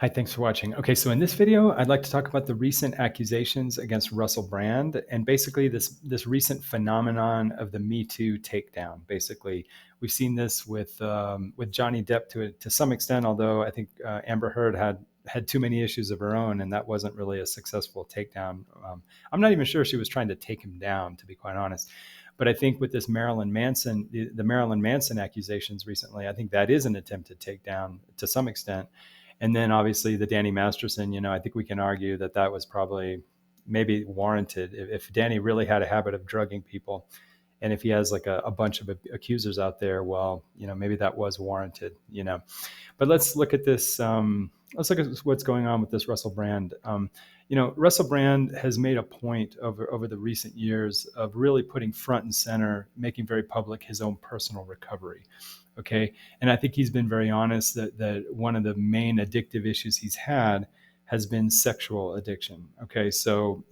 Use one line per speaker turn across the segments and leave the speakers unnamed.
Hi, thanks for watching. Okay, so in this video, I'd like to talk about the recent accusations against Russell Brand and basically this recent phenomenon of the Me Too takedown. Basically, we've seen this with Johnny Depp to some extent, although I think Amber Heard had too many issues of her own, and that wasn't really a successful takedown. I'm not even sure she was trying to take him down, to be quite honest. But I think with this Marilyn Manson, the Marilyn Manson accusations recently, I think that is an attempted takedown to some extent. And then obviously the Danny Masterson, I think we can argue that that was probably maybe warranted. If Danny really had a habit of drugging people, and if he has like a bunch of accusers out there, well, maybe that was warranted. But let's look at this. Let's look at what's going on with this Russell Brand. Russell Brand has made a point over the recent years of really putting front and center, making very public his own personal recovery. Okay. And I think he's been very honest that one of the main addictive issues he's had has been sexual addiction. Okay. So,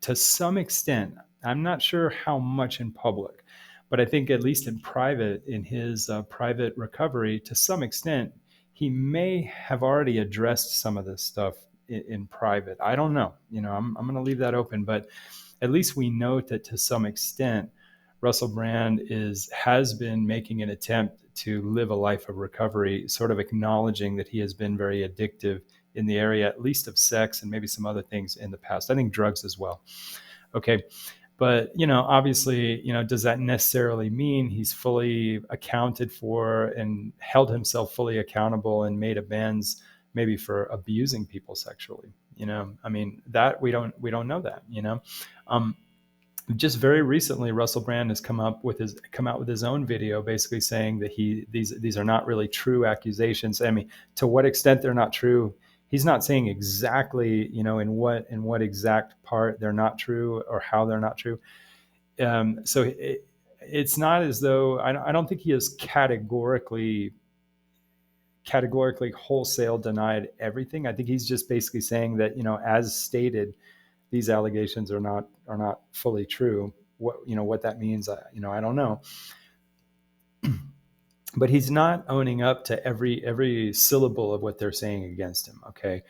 to some extent, I'm not sure how much in public, but I think at least in private, in his private recovery, to some extent, he may have already addressed some of this stuff in private. I don't know. I'm going to leave that open, but at least we know that to some extent, Russell Brand has been making an attempt to live a life of recovery, sort of acknowledging that he has been very addictive in the area, at least of sex and maybe some other things in the past. I think drugs as well. Okay. But, obviously, does that necessarily mean he's fully accounted for and held himself fully accountable and made amends maybe for abusing people sexually? I mean, that we don't know that. Just very recently, Russell Brand has come out with his own video, basically saying that these are not really true accusations. I mean, to what extent they're not true, he's not saying exactly, in what exact part they're not true or how they're not true. So it's not as though I don't think he has categorically wholesale denied everything. I think he's just basically saying that, as stated, these allegations are not fully true. What that means, I don't know. But he's not owning up to every syllable of what they're saying against him. Okay,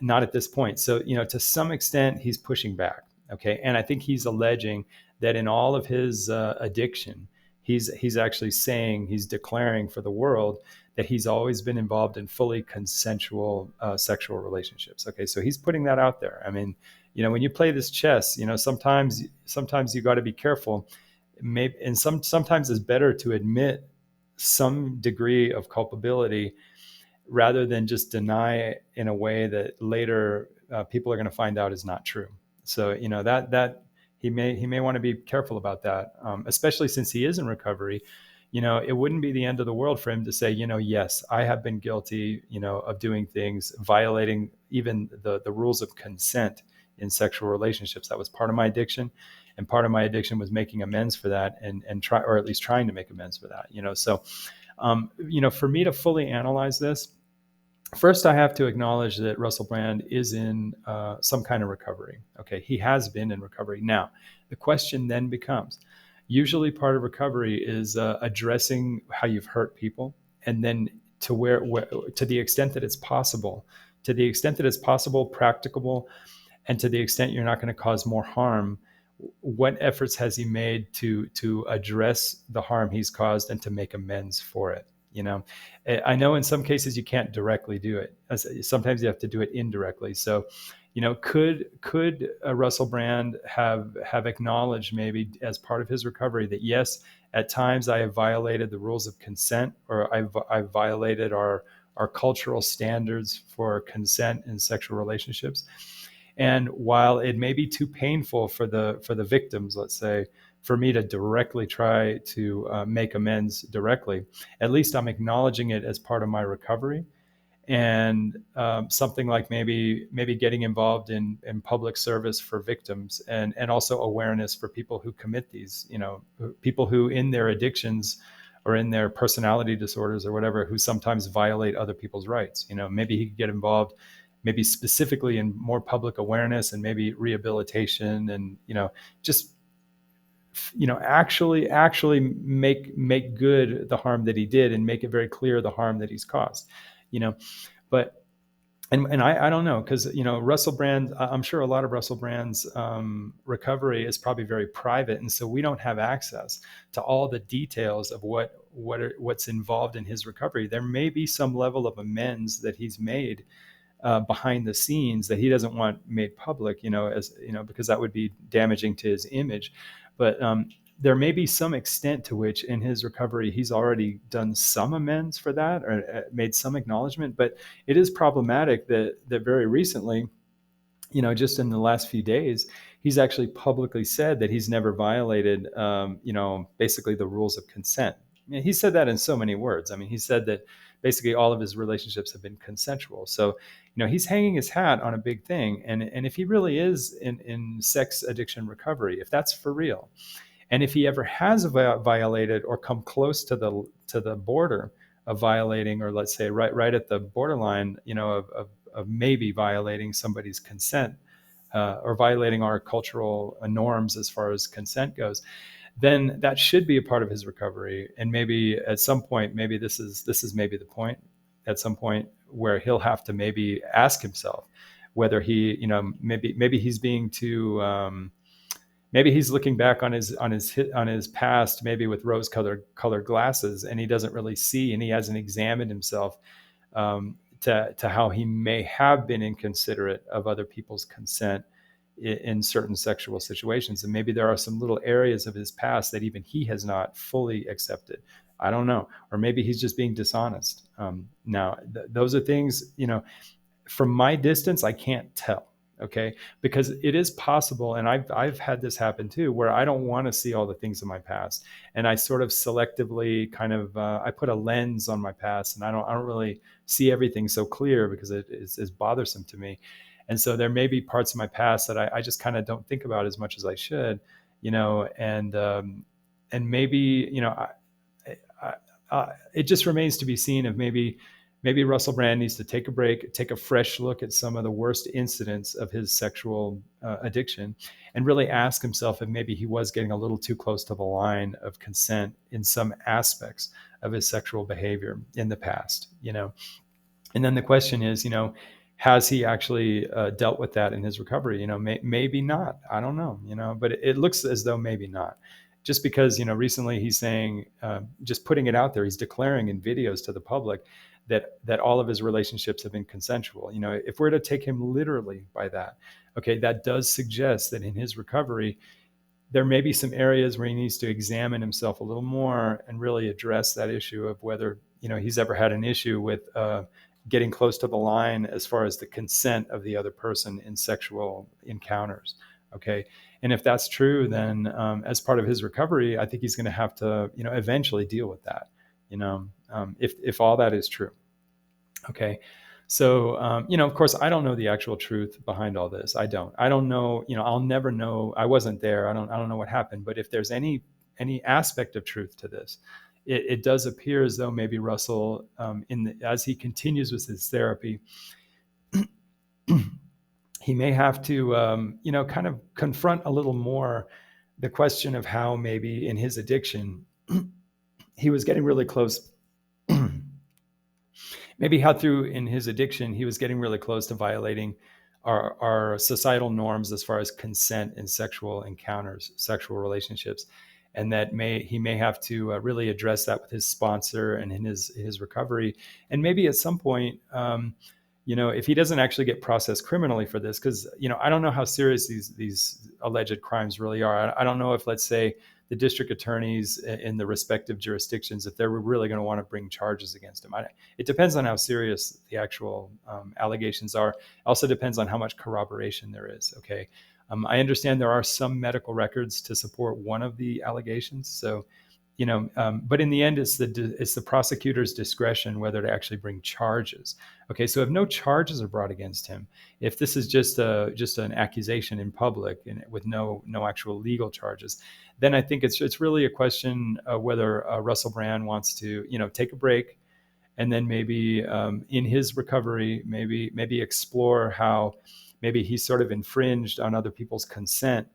not at this point. So to some extent, he's pushing back. Okay, and I think he's alleging that in all of his addiction, he's actually saying, he's declaring for the world that he's always been involved in fully consensual sexual relationships. Okay, so he's putting that out there. I mean, when you play this chess, sometimes you got to be careful. Maybe, and sometimes it's better to admit some degree of culpability rather than just deny in a way that later people are going to find out is not true. So that he may want to be careful about that, especially since he is in recovery. It wouldn't be the end of the world for him to say, yes, I have been guilty, of doing things, violating even the rules of consent in sexual relationships. That was part of my addiction. And part of my addiction was making amends for that and try, or at least trying to make amends for that. So, for me to fully analyze this, first, I have to acknowledge that Russell Brand is in some kind of recovery. Okay, he has been in recovery. Now, the question then becomes, usually part of recovery is addressing how you've hurt people, and then to the extent that it's possible, practicable, and to the extent you're not going to cause more harm, what efforts has he made to address the harm he's caused and to make amends for it? I know in some cases you can't directly do it. Sometimes you have to do it indirectly. So, could Russell Brand have acknowledged, maybe as part of his recovery, that yes, at times I have violated the rules of consent, or I've violated our cultural standards for consent in sexual relationships. And while it may be too painful for the victims, let's say, for me to directly try to make amends directly, at least I'm acknowledging it as part of my recovery. And something like maybe getting involved in public service for victims, and also awareness for people who commit these, people who in their addictions or in their personality disorders or whatever, who sometimes violate other people's rights. Maybe he could get involved, maybe specifically in more public awareness and maybe rehabilitation, and just actually make good the harm that he did and make it very clear the harm that he's caused. But And I don't know, because Russell Brand, I'm sure a lot of Russell Brand's recovery is probably very private, and so we don't have access to all the details of what's involved in his recovery. There may be some level of amends that he's made behind the scenes that he doesn't want made public, as because that would be damaging to his image. But there may be some extent to which in his recovery he's already done some amends for that, or made some acknowledgement. But it is problematic that very recently, just in the last few days, he's actually publicly said that he's never violated, basically the rules of consent. He said that in so many words. I mean, he said that basically all of his relationships have been consensual. So, he's hanging his hat on a big thing. And if he really is in sex addiction recovery, if that's for real, and if he ever has violated or come close to the border of violating, or let's say right at the borderline, of maybe violating somebody's consent, or violating our cultural norms as far as consent goes, then that should be a part of his recovery. And maybe at some point, maybe this is maybe the point at some point where he'll have to maybe ask himself whether he, maybe he's being too. Maybe he's looking back on his past, maybe with rose colored glasses, and he doesn't really see, and he hasn't examined himself, to how he may have been inconsiderate of other people's consent in certain sexual situations. And maybe there are some little areas of his past that even he has not fully accepted. I don't know. Or maybe he's just being dishonest. Now, those are things, from my distance, I can't tell. Okay. Because it is possible. And I've had this happen too, where I don't want to see all the things in my past. And I sort of selectively kind of, I put a lens on my past, and I don't really see everything so clear because it is bothersome to me. And so there may be parts of my past that I just kind of don't think about as much as I should, and maybe, it just remains to be seen if maybe Russell Brand needs to take a break, take a fresh look at some of the worst incidents of his sexual addiction, and really ask himself if maybe he was getting a little too close to the line of consent in some aspects of his sexual behavior in the past. And then the question is, has he actually dealt with that in his recovery? Maybe not. I don't know. But it looks as though maybe not. Just because recently he's saying, just putting it out there, he's declaring in videos to the public that all of his relationships have been consensual. If we're to take him literally by that, okay, that does suggest that in his recovery, there may be some areas where he needs to examine himself a little more and really address that issue of whether he's ever had an issue with getting close to the line as far as the consent of the other person in sexual encounters. Okay, and if that's true, then as part of his recovery, I think he's going to have to eventually deal with that. If all that is true. Okay. So, of course, I don't know the actual truth behind all this. I don't know, I'll never know. I wasn't there. I don't know what happened, but if there's any aspect of truth to this, it does appear as though maybe Russell, as he continues with his therapy, he may have to, kind of confront a little more the question of how maybe in his addiction, he was getting really close. Maybe how through in his addiction, he was getting really close to violating our societal norms as far as consent in sexual encounters, sexual relationships. And that he may have to really address that with his sponsor and in his recovery. And maybe at some point, if he doesn't actually get processed criminally for this, because, I don't know how serious these alleged crimes really are. I don't know if, let's say, the district attorneys in the respective jurisdictions, if they're really going to want to bring charges against him. It depends on how serious the actual allegations are. It also depends on how much corroboration there is. Okay. I understand there are some medical records to support one of the allegations. So, but in the end, it's the prosecutor's discretion whether to actually bring charges. Okay, so if no charges are brought against him, if this is just an accusation in public and with no actual legal charges, then I think it's really a question of whether Russell Brand wants to take a break, and then maybe in his recovery, maybe explore how maybe he sort of infringed on other people's consent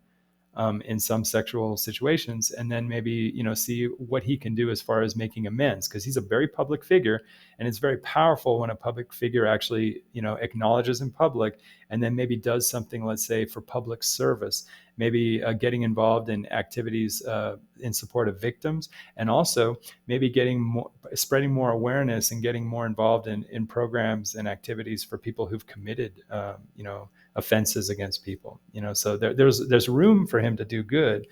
in some sexual situations, and then maybe, see what he can do as far as making amends, because he's a very public figure, and it's very powerful when a public figure actually, acknowledges in public and then maybe does something, let's say, for public service, maybe getting involved in activities in support of victims, and also maybe spreading more awareness and getting more involved in programs and activities for people who've committed, offenses against people. So there's room for him to do good.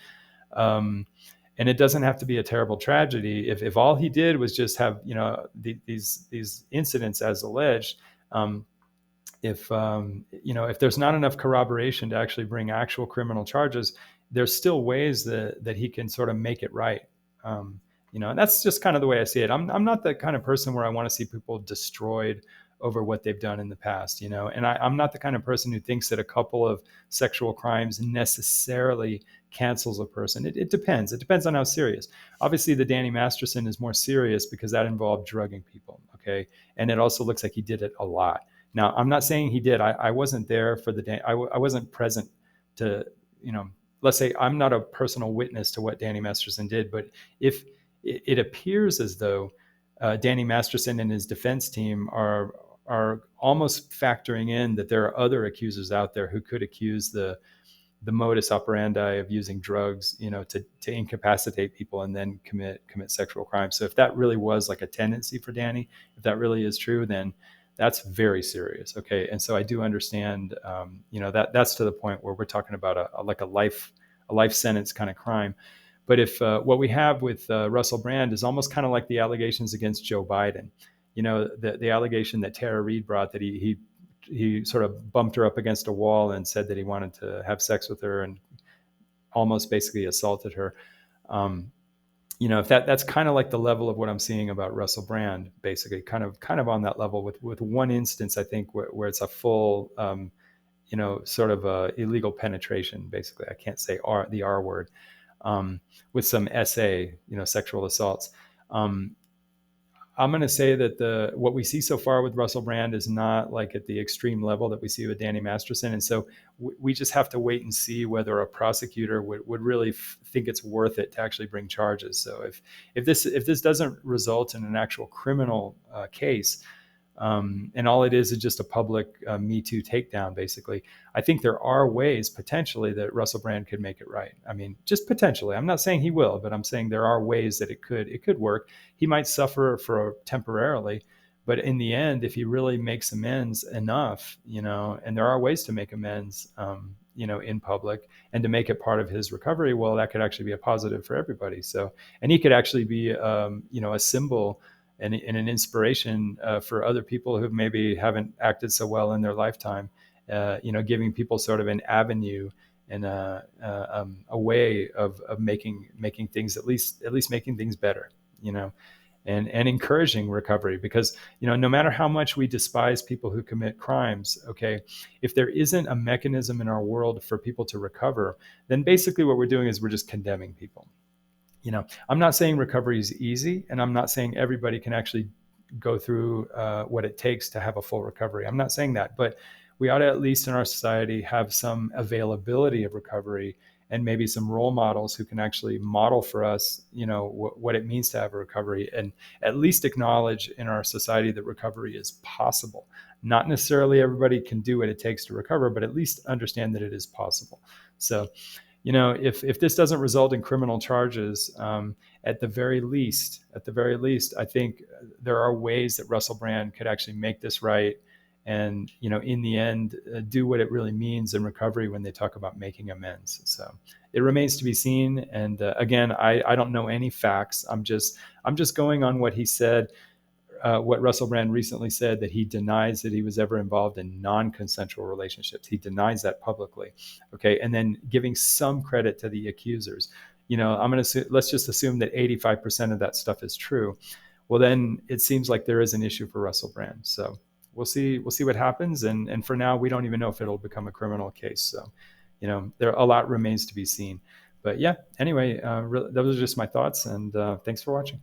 And it doesn't have to be a terrible tragedy. If all he did was just have, these incidents as alleged, if there's not enough corroboration to actually bring actual criminal charges, there's still ways that he can sort of make it right. And that's just kind of the way I see it. I'm not the kind of person where I want to see people destroyed over what they've done in the past, and I'm not the kind of person who thinks that a couple of sexual crimes necessarily cancels a person. It depends. It depends on how serious. Obviously, the Danny Masterson is more serious because that involved drugging people. Okay. And it also looks like he did it a lot. Now, I'm not saying he did. I wasn't there for the day. I wasn't present to, let's say I'm not a personal witness to what Danny Masterson did, but if it appears as though Danny Masterson and his defense team are almost factoring in that there are other accusers out there who could accuse the modus operandi of using drugs, to incapacitate people and then commit sexual crimes. So if that really was like a tendency for Danny, if that really is true, then that's very serious. Okay. And so I do understand, that's to the point where we're talking about a life sentence kind of crime. But if what we have with Russell Brand is almost kind of like the allegations against Joe Biden, the allegation that Tara Reade brought, that he sort of bumped her up against a wall and said that he wanted to have sex with her and almost basically assaulted her. If that's kind of like the level of what I'm seeing about Russell Brand, basically kind of on that level with one instance, I think, where it's a full, sort of a illegal penetration. Basically, I can't say the R word, with some SA, sexual assaults. I'm going to say that what we see so far with Russell Brand is not like at the extreme level that we see with Danny Masterson. And so we just have to wait and see whether a prosecutor would really think it's worth it to actually bring charges. So if this doesn't result in an actual criminal case, and all it is just a public Me Too takedown, basically, I think there are ways potentially that Russell Brand could make it right. I mean, just potentially. I'm not saying he will, but I'm saying there are ways that it could work. He might suffer temporarily, but in the end, if he really makes amends enough, and there are ways to make amends, in public and to make it part of his recovery, well, that could actually be a positive for everybody. So, and he could actually be, a symbol and an inspiration for other people who maybe haven't acted so well in their lifetime, giving people sort of an avenue and a way of making things, at least making things better, and encouraging recovery. Because, no matter how much we despise people who commit crimes, okay, if there isn't a mechanism in our world for people to recover, then basically what we're doing is we're just condemning people. I'm not saying recovery is easy, and I'm not saying everybody can actually go through what it takes to have a full recovery. I'm not saying that, but we ought to, at least in our society, have some availability of recovery and maybe some role models who can actually model for us, what it means to have a recovery, and at least acknowledge in our society that recovery is possible. Not necessarily everybody can do what it takes to recover, but at least understand that it is possible. So, if this doesn't result in criminal charges, at the very least, I think there are ways that Russell Brand could actually make this right, and in the end, do what it really means in recovery when they talk about making amends. So it remains to be seen. And again, I don't know any facts. I'm just going on what he said. What Russell Brand recently said, that he denies that he was ever involved in non-consensual relationships. He denies that publicly. Okay. And then giving some credit to the accusers. Let's just assume that 85% of that stuff is true. Well, then it seems like there is an issue for Russell Brand. So we'll see what happens. And for now, we don't even know if it'll become a criminal case. So, a lot remains to be seen. But yeah, anyway, those are just my thoughts, and thanks for watching.